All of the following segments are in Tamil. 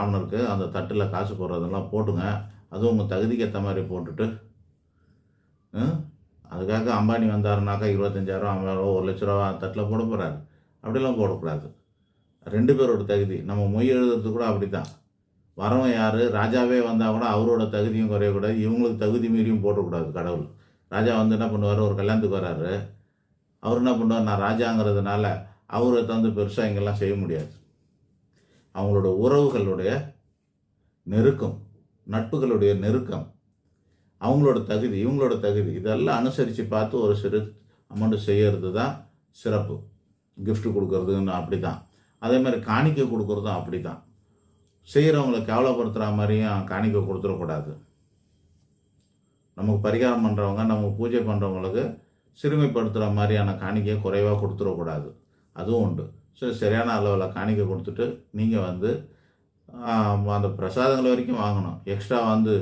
பிராமணருக்கு அந்த தட்டில் காசு போடுறதெல்லாம் போட்டுங்க. அதுவும் உங்கள் தகுதிக்கு ஏற்ற மாதிரி போட்டுட்டு, அதுக்காக அம்பானி வந்தாருனாக்கா 25,000 50,000 1,00,000 தட்டில் போட போகிறாரு. அப்படிலாம் போடக்கூடாது. 2 பேரோட தகுதி. நம்ம மொய் எழுதுறது கூட அப்படி தான். வரவன் யார், ராஜாவே வந்தால் கூட அவரோட தகுதியும் குறையக்கூடாது, இவங்களுக்கு தகுதி மீறியும் போடக்கூடாது கடவுள். ராஜா வந்து என்ன பண்ணுவார், ஒரு கல்யாணத்துக்கு வர்றாரு, அவர் என்ன பண்ணுவார், நான் ராஜாங்கிறதுனால அவரை தந்து பெருசாக இங்கெல்லாம் செய்ய முடியாது. அவங்களோட உறவுகளுடைய நெருக்கம், நட்புகளுடைய நெருக்கம், அவங்களோட தகுதி, இவங்களோட தகுதி, இதெல்லாம் அனுசரித்து பார்த்து ஒரு சிறு அமௌண்ட்டு செய்கிறது தான் சிறப்பு. கிஃப்ட் கொடுக்கறதுன்னு அப்படி தான். அதே மாதிரி காணிக்கை கொடுக்குறதும் அப்படி தான். செய்கிறவங்களை கேவலப்படுத்துகிற மாதிரியும் காணிக்கை கொடுத்துடக்கூடாது. நமக்கு பரிகாரம் பண்ணுறவங்க, நமக்கு பூஜை பண்ணுறவங்களுக்கு சிறுமைப்படுத்துகிற மாதிரியான காணிக்கையை குறைவாக கொடுத்துடக்கூடாது. அதுவும் உண்டு. சரியான அளவில் காணிக்கை கொடுத்துட்டு நீங்கள் வந்து அந்த பிரசாதங்கள் வரைக்கும் வாங்கணும். எக்ஸ்ட்ரா வந்து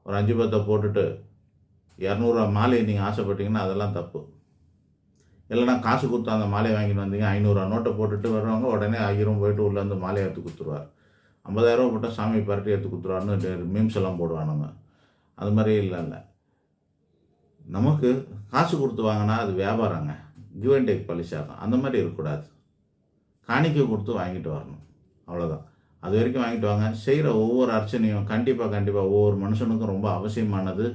ஒரு 5 10 போட்டுட்டு 200 மாலையை நீங்கள் ஆசைப்பட்டீங்கன்னா அதெல்லாம் தப்பு. இல்லைனா காசு கொடுத்து அந்த மாலையை வாங்கிட்டு வந்தீங்க, 500 நோட்டை போட்டுட்டு வர்றவங்க உடனே 1000 போயிட்டு உள்ளே வந்து மாலையை எடுத்து கொடுத்துருவார். 50,000 போட்டால் சாமி பரட்டி எடுத்து கொடுத்துருவாருன்னு மீம்ஸ் எல்லாம் போடுவானுங்க. அது மாதிரி இல்லை. நமக்கு காசு கொடுத்து வாங்கினா அது வியாபாரங்க, கிவ் அண்ட் டேக் பாலிசி ஆகும். அந்த மாதிரி இருக்கக்கூடாது. காணிக்கை கொடுத்து வாங்கிட்டு வரணும், அவ்வளோதான். அது வரைக்கும் வாங்கிட்டு வாங்க. செய்கிற ஒவ்வொரு அர்ச்சனையும் கண்டிப்பாக ஒவ்வொரு மனுஷனுக்கும் ரொம்ப அவசியமானது.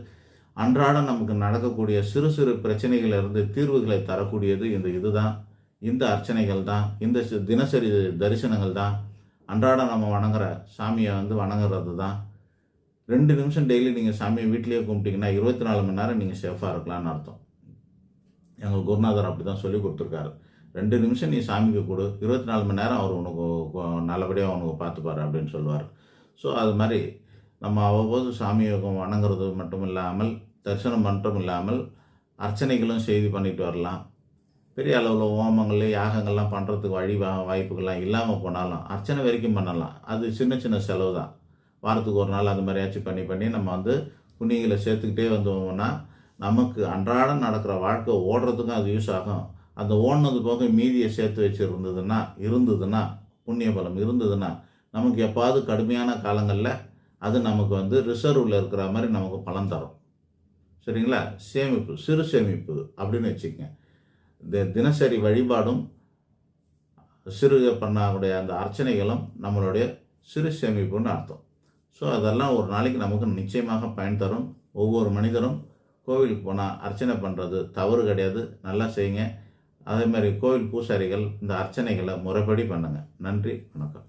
அன்றாடம் நமக்கு நடக்கக்கூடிய சிறு சிறு பிரச்சனைகளிலிருந்து தீர்வுகளை தரக்கூடியது இந்த அர்ச்சனைகள் தான், இந்த தினசரி தரிசனங்கள் தான். அன்றாடம் நம்ம வணங்குற சாமியை வந்து வணங்குறது தான். 2 நிமிஷம் டெய்லி நீங்கள் சாமியை வீட்டிலேயே கும்பிட்டிங்கன்னா 24 மணி நேரம் நீங்கள் சேஃபாக இருக்கலாம்னு அர்த்தம். எங்கள் குருநாதர் அப்படி தான் சொல்லி கொடுத்துருக்காரு. 2 நிமிஷம் நீ சாமிக்கு கொடு, 24 மணி நேரம் அவர் உனக்கு நல்லபடியாக உனக்கு பார்த்துப்பாரு அப்படின்னு சொல்லுவார். ஸோ அது மாதிரி நம்ம அவ்வப்போது சாமியை வணங்குறது மட்டும் இல்லாமல், தரிசனம் மட்டும் இல்லாமல், அர்ச்சனைகளும் செய்து பண்ணிட்டு வரலாம். பெரிய அளவில் ஹோமங்கள் யாகங்கள்லாம் பண்ணுறதுக்கு வாய்ப்புகள்லாம் இல்லாமல் போனாலும் அர்ச்சனை வரைக்கும் பண்ணலாம். அது சின்ன சின்ன செலவு தான். வாரத்துக்கு ஒரு நாள் அது மாதிரியாச்சும் பண்ணி நம்ம வந்து புண்ணியங்களை சேர்த்துக்கிட்டே வந்தோம்னா நமக்கு அன்றாடம் நடக்கிற வாழ்க்கை ஓடுறதுக்கும் அது யூஸ் ஆகும். அந்த ஓடினது போக மீதியை சேர்த்து இருந்ததுன்னா புண்ணிய பலம் இருந்ததுன்னா நமக்கு எப்பாவது கடுமையான காலங்களில் அது நமக்கு வந்து ரிசர்வில் இருக்கிற மாதிரி நமக்கு பலன் தரும். சரிங்களா? சேமிப்பு, சிறு சேமிப்பு அப்படின்னு வச்சுக்கங்க. இந்த தினசரி வழிபாடும் சிறு பண்ணக்கூடிய அந்த அர்ச்சனைகளும் நம்மளுடைய சிறு சேமிப்புன்னு அர்த்தம். ஸோ அதெல்லாம் ஒரு நாளைக்கு நமக்கு நிச்சயமாக பயன் தரும். ஒவ்வொரு மனிதரும் கோவிலுக்கு போனால் அர்ச்சனை பண்ணுறது தவறு கிடையாது, நல்லா செய்யுங்க. அதே மாதிரி கோவில் பூசாரிகள் இந்த அர்ச்சனைகளை முறைப்படி பண்ணுங்கள். நன்றி, வணக்கம்.